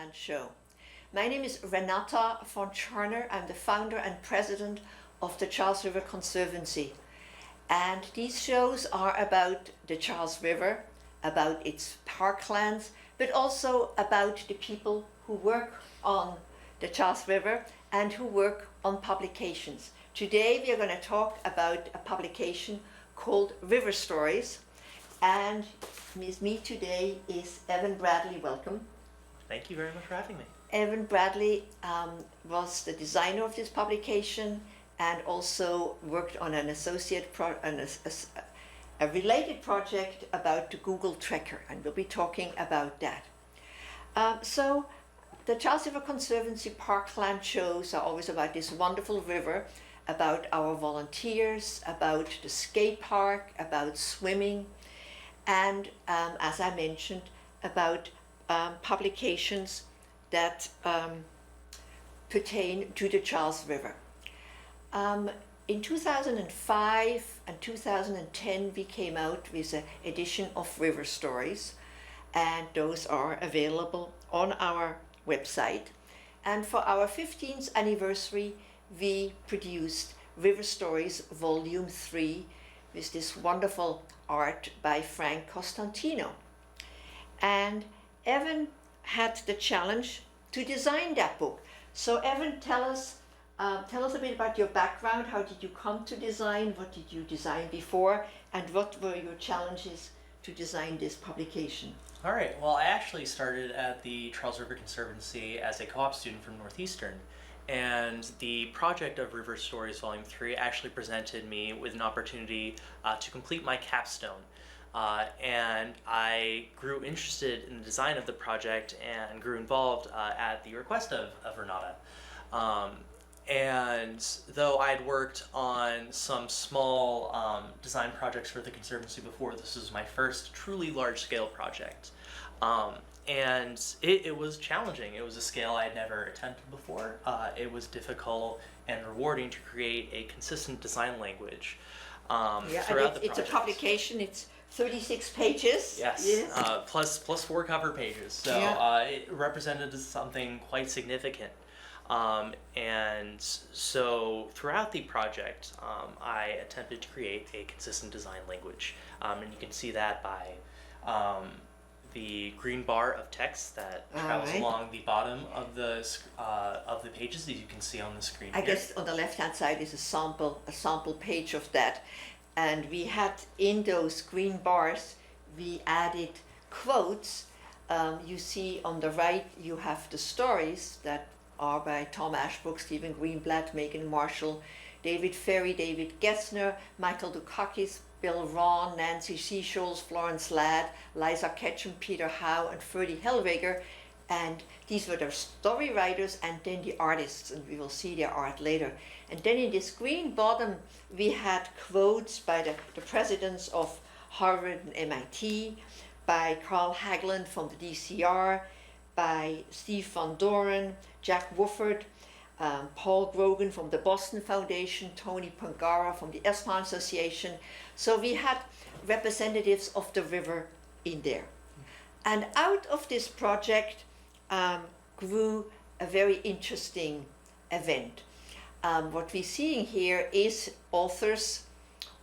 Parkland Show. My name is Renata von Tscharner. I'm the founder and president of the Charles River Conservancy. And these shows are about the Charles River, about its parklands, but also about the people who work on the Charles River and who work on publications. Today we are going to talk about a publication called River Stories. And with me today is Evan Bradley. Welcome. Thank you very much for having me. Evan Bradley was the designer of this publication and also worked on an a related project about the Google Tracker, and we'll be talking about that. So the Charles River Conservancy Parkland shows are always about this wonderful river, about our volunteers, about the skate park, about swimming, and as I mentioned, about publications that pertain to the Charles River. In 2005 and 2010 we came out with an edition of River Stories, and those are available on our website. And for our 15th anniversary we produced River Stories Volume 3 with this wonderful art by Frank Costantino. And Evan had the challenge to design that book. So Evan, tell us a bit about your background. How did you come to design? What did you design before? And what were your challenges to design this publication? All right, well, I actually started at the Charles River Conservancy as a co-op student from Northeastern. And the project of River Stories Volume 3 actually presented me with an opportunity to complete my capstone. And I grew interested in the design of the project and grew involved at the request of Renata. And though I'd worked on some small design projects for the Conservancy before, this was my first truly large-scale project. And it was challenging. It was a scale I had never attempted before. It was difficult and rewarding to create a consistent design language throughout the project. It's a publication. It's 36 pages. Yes, plus 4 cover pages. So it represented something quite significant. And so throughout the project, I attempted to create a consistent design language. And you can see that by the green bar of text that travels along the bottom of the pages that you can see on the screen. I guess on the left-hand side is a sample page of that. And we had in those green bars, we added quotes. You see on the right, you have the stories that are by Tom Ashbrook, Stephen Greenblatt, Megan Marshall, David Ferry, David Gessner, Michael Dukakis, Bill Ron, Nancy Seasholes, Florence Ladd, Liza Ketchum, Peter Howe, and Ferdy Hellweger. And these were the story writers and then the artists, and we will see their art later. And then in this green bottom, we had quotes by the presidents of Harvard and MIT, by Carl Hagelin from the DCR, by Steve Van Doren, Jack Wofford, Paul Grogan from the Boston Foundation, Tony Pangara from the Esplanade Association. So we had representatives of the river in there. And out of this project grew a very interesting event. What we're seeing here is authors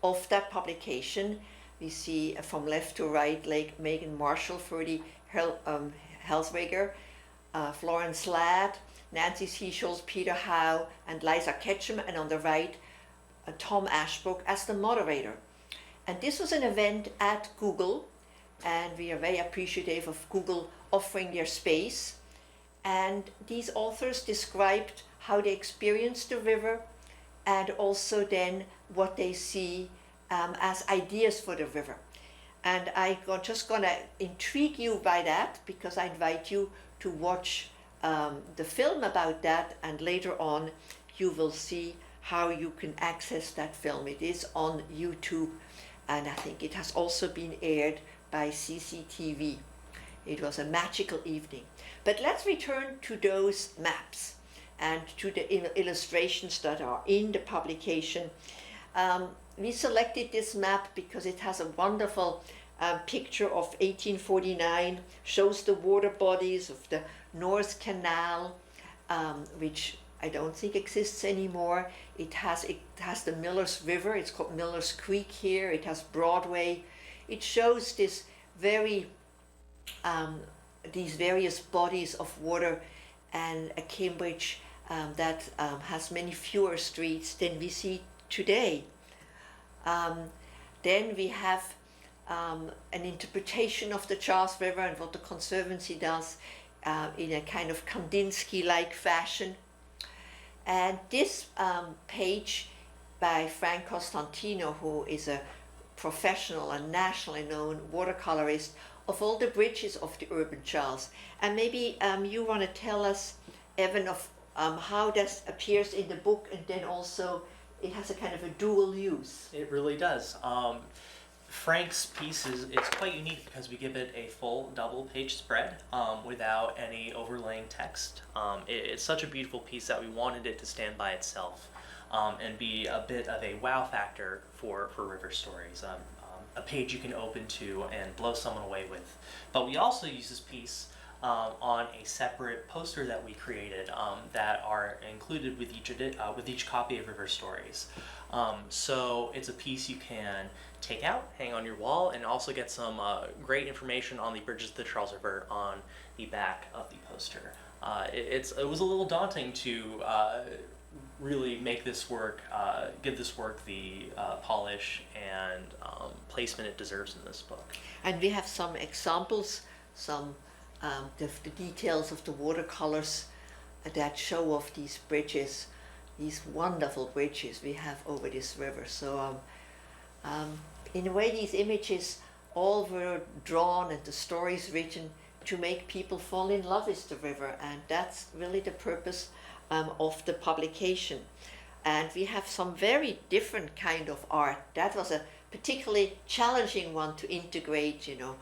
of that publication. We see from left to right, like Megan Marshall, Ferdy Hellweger, Florence Ladd, Nancy Seasholes, Peter Howe, and Liza Ketchum, and on the right, Tom Ashbrook as the moderator. And this was an event at Google, and we are very appreciative of Google offering their space. And these authors described how they experienced the river and also then what they see as ideas for the river. And I'm just going to intrigue you by that because I invite you to watch the film about that, and later on you will see how you can access that film. It is on YouTube, and I think it has also been aired by CCTV. It was a magical evening. But let's return to those maps and to the illustrations that are in the publication. We selected this map because it has a wonderful picture of 1849, shows the water bodies of the North Canal, which I don't think exists anymore. It has the Miller's River. It's called Miller's Creek here. It has Broadway. It shows this very these various bodies of water, and a Cambridge that has many fewer streets than we see today. Then we have an interpretation of the Charles River and what the Conservancy does in a kind of Kandinsky-like fashion. And this page by Frank Costantino, who is a professional and nationally known watercolorist, of all the bridges of the urban Charles. And maybe you want to tell us, Evan, of how that appears in the book, and then also it has a kind of a dual use. It really does. Frank's piece is quite unique because we give it a full double page spread without any overlaying text. It's such a beautiful piece that we wanted it to stand by itself and be a bit of a wow factor for river stories. A page you can open to and blow someone away with. But we also use this piece on a separate poster that we created that are included with each copy of River Stories. So it's a piece you can take out, hang on your wall, and also get some great information on the bridges of the Charles River on the back of the poster. It was a little daunting to really make this work, give this work the polish and placement it deserves in this book. And we have some examples, some the details of the watercolors that show off these bridges, these wonderful bridges we have over this river. So in a way, these images all were drawn and the stories written to make people fall in love with the river, and that's really the purpose of the publication. And we have some very different kind of art. That was a particularly challenging one to integrate, you know.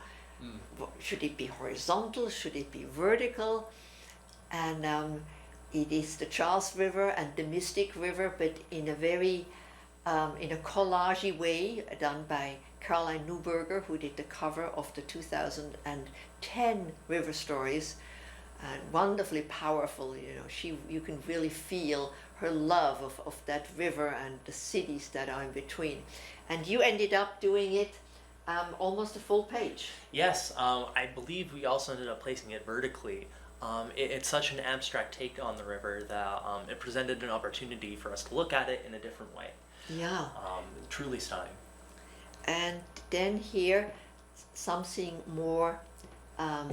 Should it be horizontal? Should it be vertical? And it is the Charles River and the Mystic River, but in a very in a collage way done by Caroline Neuberger, who did the cover of the 2010 River Stories, and wonderfully powerful. You know, you can really feel her love of that river and the cities that are in between. And you ended up doing it almost a full page. Yes, I believe we also ended up placing it vertically. It's such an abstract take on the river that it presented an opportunity for us to look at it in a different way. Yeah. Truly stunning. And then here, something more, I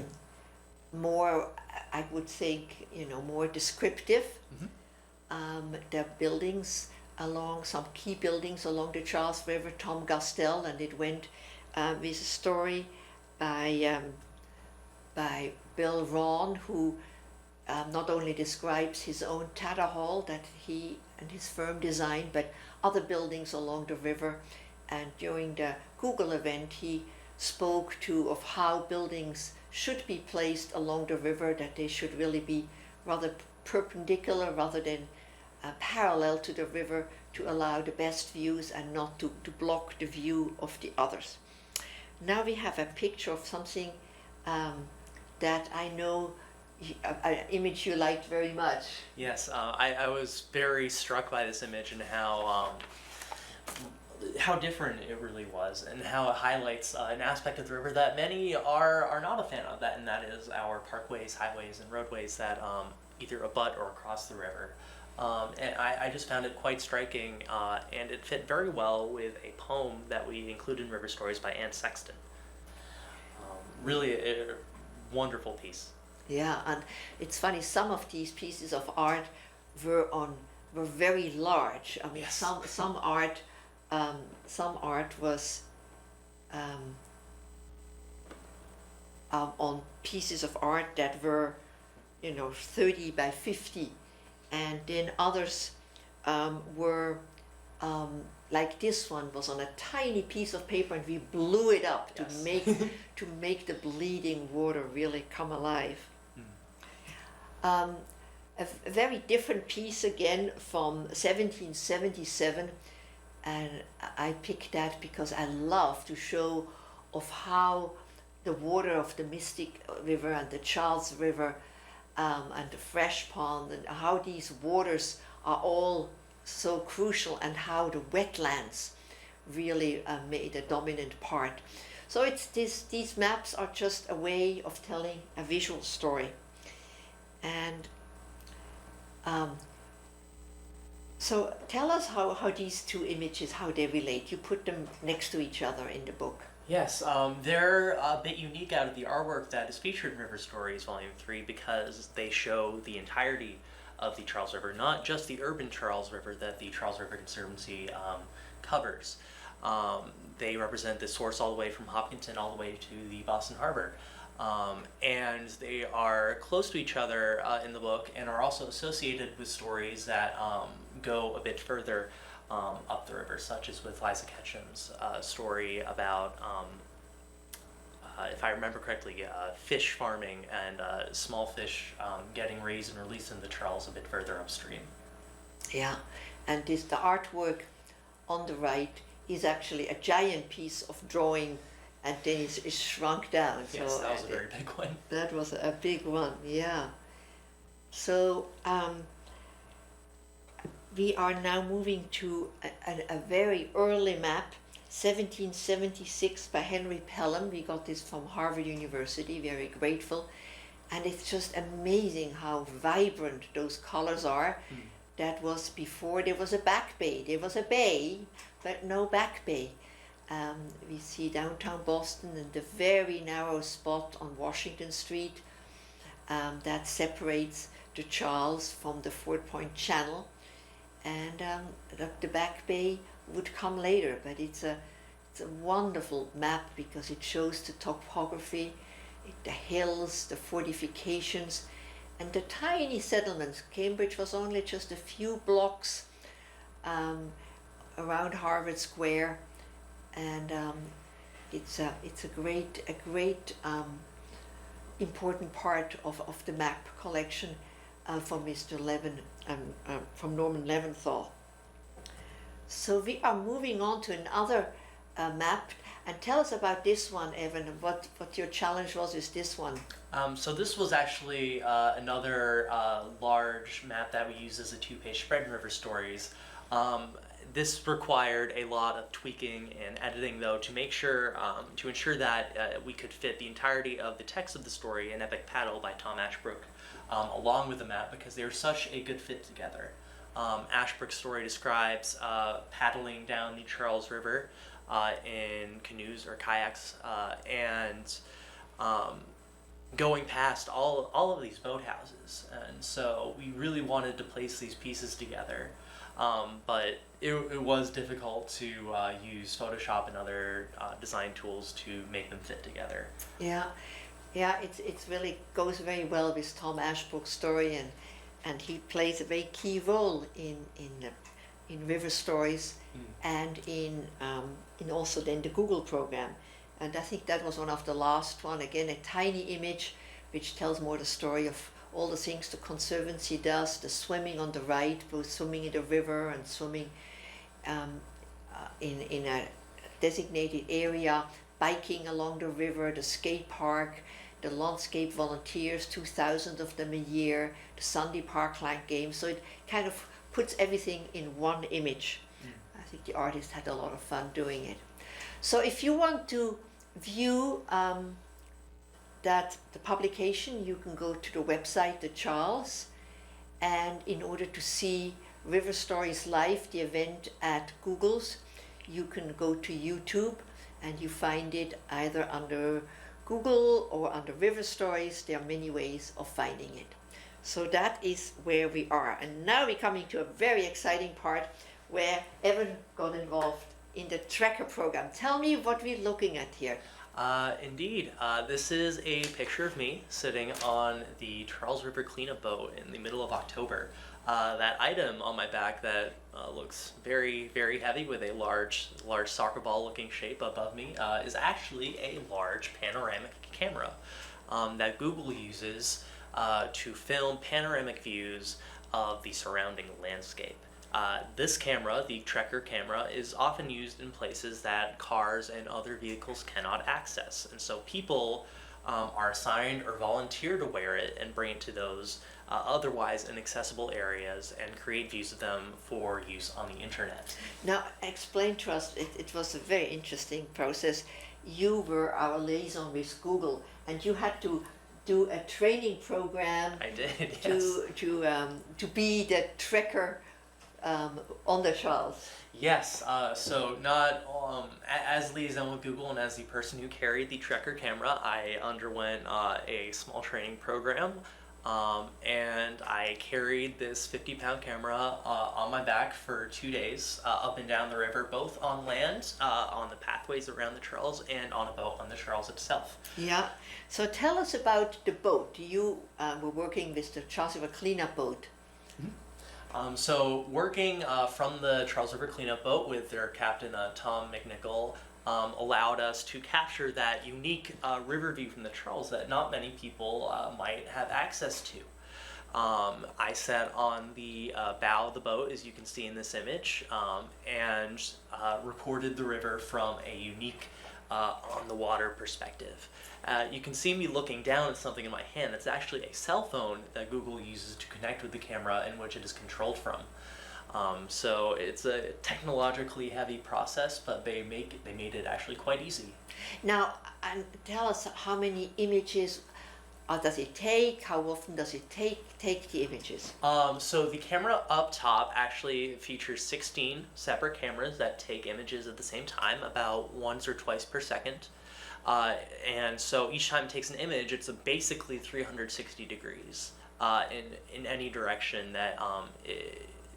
would think, you know, more descriptive. The buildings some key buildings along the Charles River, Tom Gastel, and it went with a story by Bill Rawn, who not only describes his own Tata Hall that he and his firm designed, but other buildings along the river. And during the Google event, he spoke of how buildings should be placed along the river, that they should really be rather perpendicular rather than parallel to the river to allow the best views and not to block the view of the others. Now we have a picture of something that I know, an image you liked very much. Yes, I was very struck by this image and how different it really was, and how it highlights an aspect of the river that many are not a fan of, and that is our parkways, highways, and roadways that either abut or cross the river. And I just found it quite striking, and it fit very well with a poem that we include in River Stories by Anne Sexton. Really a wonderful piece. Yeah, and it's funny, some of these pieces of art were very large. I mean, yes. some art was on pieces of art that were, 30 by 50, and then others were like this one was on a tiny piece of paper, and we blew it up to make the bleeding water really come alive. A very different piece again from 1777, and I picked that because I love to show of how the water of the Mystic River and the Charles River and the fresh pond, and how these waters are all so crucial, and how the wetlands really made a dominant part. So it's these maps are just a way of telling a visual story. And so tell us how these two images, how they relate. You put them next to each other in the book. Yes, they're a bit unique out of the artwork that is featured in River Stories Volume 3 because they show the entirety of the Charles River, not just the urban Charles River that the Charles River Conservancy covers. They represent the source all the way from Hopkinton all the way to the Boston Harbor. And they are close to each other in the book and are also associated with stories that go a bit further up the river, such as with Liza Ketchum's story about, if I remember correctly, fish farming and small fish getting raised and released in the Charles a bit further upstream. Yeah, and the artwork on the right is actually a giant piece of drawing, and then it's shrunk down. Yes, so that was a very big one. That was a big one, yeah. So we are now moving to a very early map, 1776 by Henry Pelham. We got this from Harvard University, very grateful. And it's just amazing how vibrant those colors are. That was before there was a back bay. There was a bay, but no back bay. We see downtown Boston and the very narrow spot on Washington Street that separates the Charles from the Fort Point Channel. And the back bay would come later, but it's a wonderful map because it shows the topography, the hills, the fortifications, and the tiny settlements. Cambridge was only just a few blocks around Harvard Square, and it's a great important part of the map collection from Mr. Levin from Norman Leventhal. So we are moving on to another map, and tell us about this one, Evan. What your challenge was with this one? So this was actually another large map that we used as a two-page spread in River Stories. This required a lot of tweaking and editing, though, to make sure to ensure that we could fit the entirety of the text of the story, An Epic Paddle by Tom Ashbrook, along with the map, because they are such a good fit together. Ashbrook's story describes paddling down the Charles River in canoes or kayaks and going past all of these boathouses. And so we really wanted to place these pieces together. But it was difficult to use Photoshop and other design tools to make them fit together. Yeah, it's really goes very well with Tom Ashbrook's story, and he plays a very key role in River Stories and in also then the Google program. And I think that was one of the last one. Again, a tiny image which tells more the story of all the things the Conservancy does, the swimming on the right, both swimming in the river and swimming in a designated area, biking along the river, the skate park, the landscape volunteers, 2,000 of them a year, the Sunday Parkland games. So it kind of puts everything in one image. I think the artist had a lot of fun doing it. So if you want to view that the publication, you can go to the website, the Charles, and in order to see River Stories Live, the event at Google's, you can go to YouTube and you find it either under Google or under River Stories. There are many ways of finding it. So that is where we are. And now we're coming to a very exciting part where Evan got involved in the tracker program. Tell me what we're looking at here. Indeed. This is a picture of me sitting on the Charles River cleanup boat in the middle of October. That item on my back that looks very, very heavy with a large soccer ball looking shape above me is actually a large panoramic camera that Google uses to film panoramic views of the surrounding landscape. This camera, the tracker camera, is often used in places that cars and other vehicles cannot access. And so people are assigned or volunteer to wear it and bring it to those otherwise inaccessible areas and create views of them for use on the internet. Now, explain to us, it was a very interesting process. You were our liaison with Google, and you had to do a training program I did, yes. to be the tracker on the Charles. Yes, so not as liaison with Google and as the person who carried the Trekker camera, I underwent a small training program, and I carried this 50-pound camera on my back for 2 days up and down the river, both on land, on the pathways around the Charles, and on a boat on the Charles itself. Yeah. So tell us about the boat. You were working with the Charles River cleanup boat. So working from the Charles River cleanup boat with their captain, Tom McNichol, allowed us to capture that unique river view from the Charles that not many people might have access to. I sat on the bow of the boat, as you can see in this image, and reported the river from a unique on the water perspective. You can see me looking down at something in my hand. It's actually a cell phone that Google uses to connect with the camera in which it is controlled from. So it's a technologically heavy process, but they made it actually quite easy. Now, and tell us how many images does it take? How often does it take the images? So the camera up top actually features 16 separate cameras that take images at the same time, about once or twice per second. And so each time it takes an image, it's basically 360 degrees in any direction that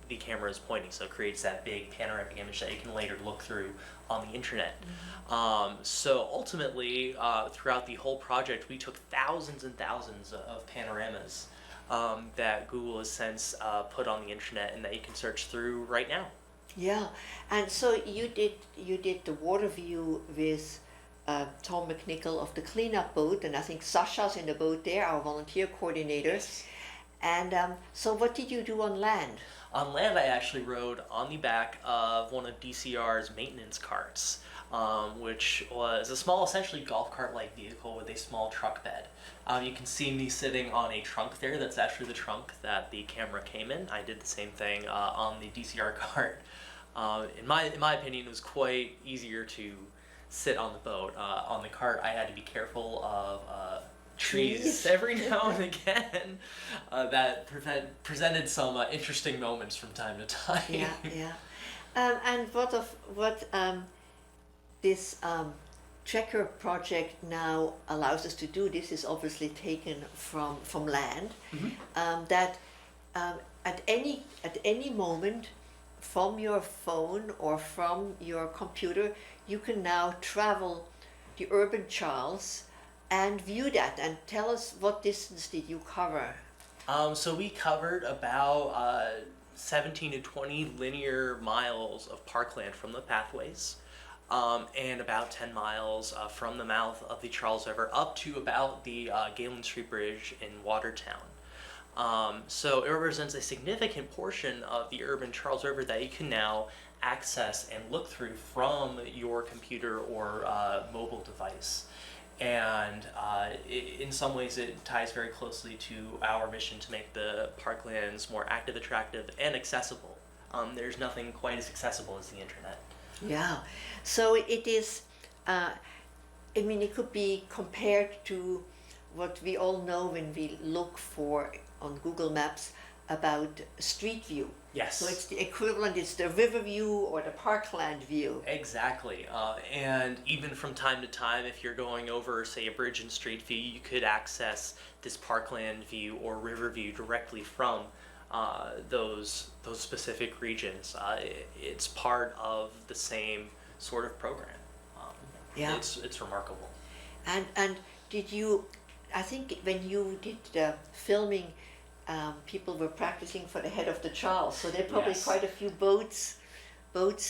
the camera is pointing. So it creates that big panoramic image that you can later look through on the internet. So ultimately, throughout the whole project, we took thousands and thousands of panoramas that Google has since put on the internet and that you can search through right now. Yeah, and so you did the water view with Tom McNichol of the cleanup boat, and I think Sasha's in the boat there, our volunteer coordinator. Yes. And so what did you do on land? On land, I actually rode on the back of one of DCR's maintenance carts, which was a small, essentially golf cart-like vehicle with a small truck bed. You can see me sitting on a trunk there. That's actually the trunk that the camera came in. I did the same thing on the DCR cart. In my opinion, it was quite easier to sit on the boat. On the cart, I had to be careful of trees every now and again that presented some interesting moments from time to time. Yeah. And what this tracker project now allows us to do, this is obviously taken from land, that at any moment from your phone or from your computer, you can now travel the urban Charles and view that, and tell us what distance did you cover? So we covered about 17 to 20 linear miles of parkland from the pathways, and about 10 miles from the mouth of the Charles River up to about the Galen Street Bridge in Watertown. So it represents a significant portion of the urban Charles River that you can now access and look through from your computer or mobile device. And in some ways it ties very closely to our mission to make the parklands more active, attractive, and accessible. There's nothing quite as accessible as the internet. Yeah, so it is, it could be compared to what we all know when we look for on Google Maps about Street View. Yes. So it's the equivalent, it's the river view or the parkland view. Exactly. And even from time to time, if you're going over, say, a bridge in Street View, you could access this parkland view or river view directly from those specific regions. It's part of the same sort of program. Yeah. It's remarkable. And did you, I think when you did the filming, people were practicing for the head of the Charles, so there are probably Yes. quite a few boats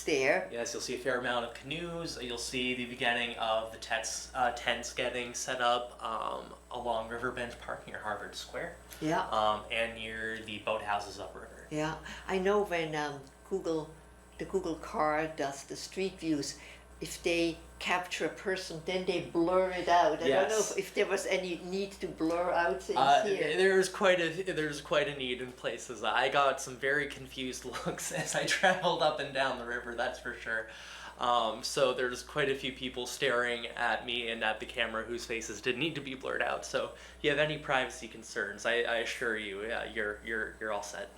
there. Yes, you'll see a fair amount of canoes. You'll see the beginning of the tents getting set up along Riverbend Park near Harvard Square. Yeah. And near the boathouses upriver. Yeah, I know when the Google car does the street views, if they capture a person, then they blur it out. I don't know Yes. if there was any need to blur out things here. There's quite a need in places. I got some very confused looks as I traveled up and down the river. That's for sure. So there's quite a few people staring at me and at the camera whose faces did need to be blurred out. So if you have any privacy concerns, I assure you, yeah, you're all set.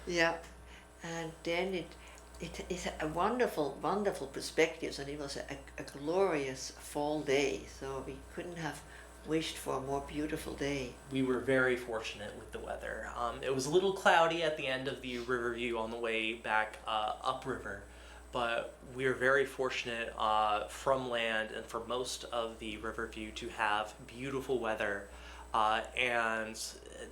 Yeah, and then it is a wonderful, wonderful perspectives, and it was a glorious fall day. So we couldn't have wished for a more beautiful day. We were very fortunate with the weather. It was a little cloudy at the end of the river view on the way back upriver, but we were very fortunate from land and for most of the river view to have beautiful weather and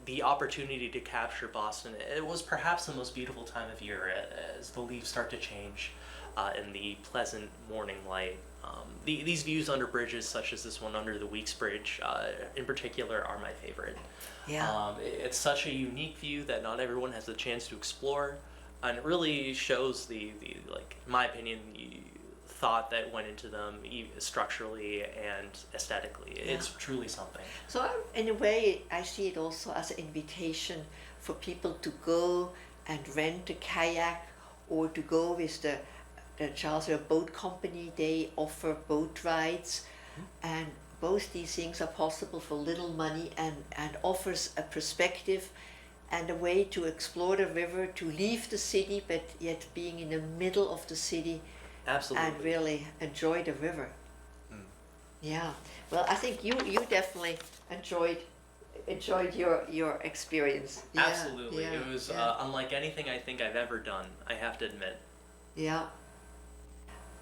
the opportunity to capture Boston. It was perhaps the most beautiful time of year as the leaves start to change in the pleasant morning light. These views under bridges such as this one under the Weeks Bridge in particular are my favorite. Yeah. It's such a unique view that not everyone has the chance to explore, and it really shows the like, in my opinion, the thought that went into them structurally and aesthetically. It's truly something. So in a way, I see it also as an invitation for people to go and rent a kayak, or to go with the Tscharner boat company. They offer boat rides, and both these things are possible for little money, and offers a perspective and a way to explore the river, to leave the city but yet being in the middle of the city. Absolutely. And really enjoy the river. Yeah. Well, I think you definitely enjoyed your experience. Yeah, Absolutely. yeah, It was yeah. unlike anything I think I've ever done, I have to admit. Yeah.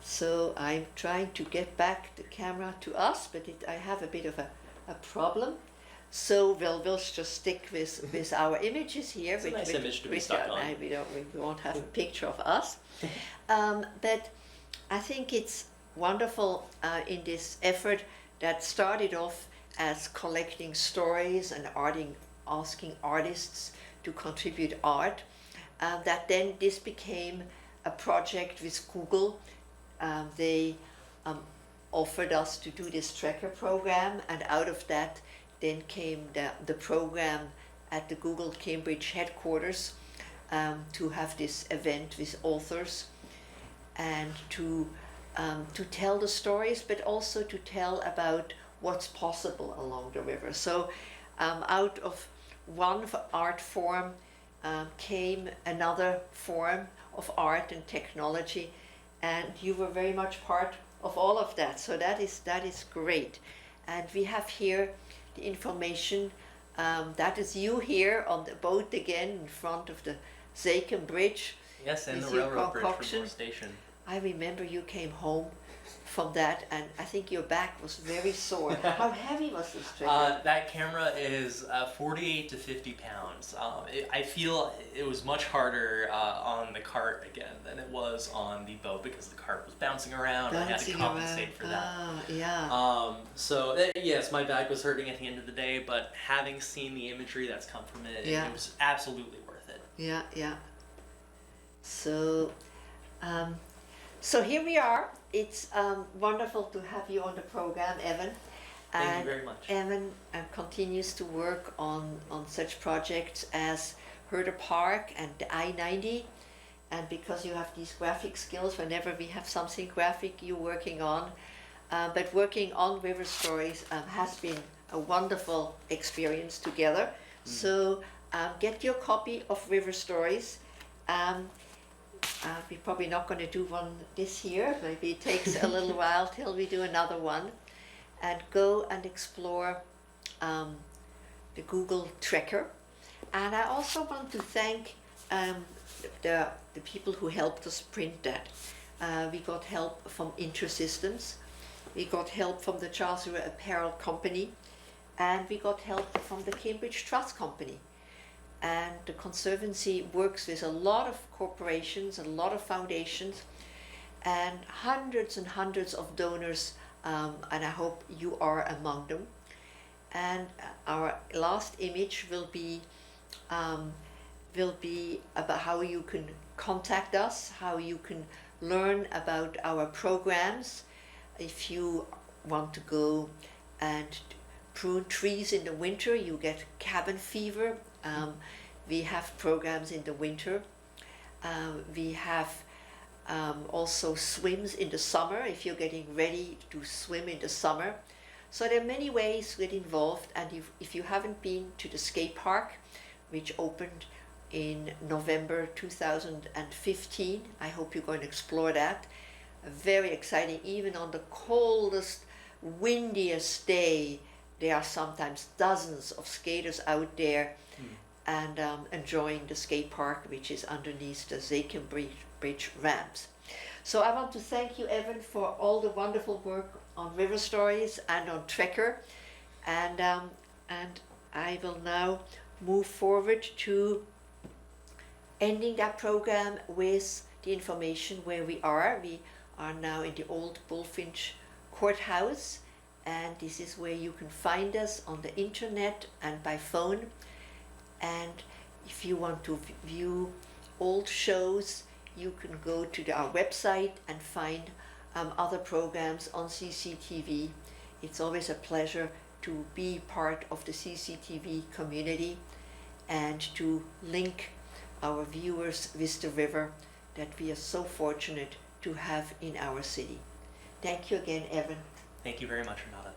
So I'm trying to get back the camera to us, but I have a bit of a problem. So we'll just stick with our images here. It's a nice image to be stuck on. We won't have a picture of us. But I think it's wonderful in this effort that started off as collecting stories and asking artists to contribute art, that then this became a project with Google. They offered us to do this tracker program, and out of that then came the program at the Google Cambridge headquarters to have this event with authors and to tell the stories, but also to tell about what's possible along the river. So out of one art form came another form of art and technology, and you were very much part of all of that. So that is great. And we have here the information. That is you here on the boat again in front of the Zaken Bridge. Yes, and the with your railroad bridge concoction. from North Station. I remember you came home from that, and I think your back was very sore. How heavy was this trip? That camera is 48 to 50 pounds. I feel it was much harder on the cart again than it was on the boat because the cart was bouncing around. I had to compensate for that. Yeah. Yes, my back was hurting at the end of the day, but having seen the imagery that's come from it, Yeah. it was absolutely worth it. Yeah. So, so here we are. It's wonderful to have you on the program, Evan. Thank you very much. Evan continues to work on such projects as Herder Park and the I-90. And because you have these graphic skills, whenever we have something graphic you're working on, but working on river stories has been a wonderful experience together. So get your copy of River Stories. We're probably not going to do one this year. Maybe it takes a little while till we do another one. And go and explore the Google Tracker. And I also want to thank the people who helped us print that. We got help from InterSystems. We got help from the Tscharner Apparel Company. And we got help from the Cambridge Trust Company. And the Conservancy works with a lot of corporations, a lot of foundations, and hundreds of donors, and I hope you are among them. And our last image will be about how you can contact us, how you can learn about our programs. If you want to go and prune trees in the winter, you get cabin fever. We have programs in the winter. We have also swims in the summer if you're getting ready to swim in the summer. So there are many ways to get involved, and if you haven't been to the skate park, which opened in November 2015, I hope you're going to explore that. Very exciting, even on the coldest, windiest day, there are sometimes dozens of skaters out there and enjoying the skate park, which is underneath the Zaken Bridge ramps. So I want to thank you, Evan, for all the wonderful work on River Stories and on Trekker, and I will now move forward to ending that program with the information where we are. We are now in the old Bullfinch Courthouse, and this is where you can find us on the internet and by phone. And if you want to view old shows, you can go to our website and find other programs on CCTV. It's always a pleasure to be part of the CCTV community and to link our viewers with the river that we are so fortunate to have in our city. Thank you again, Evan. Thank you very much, Renata.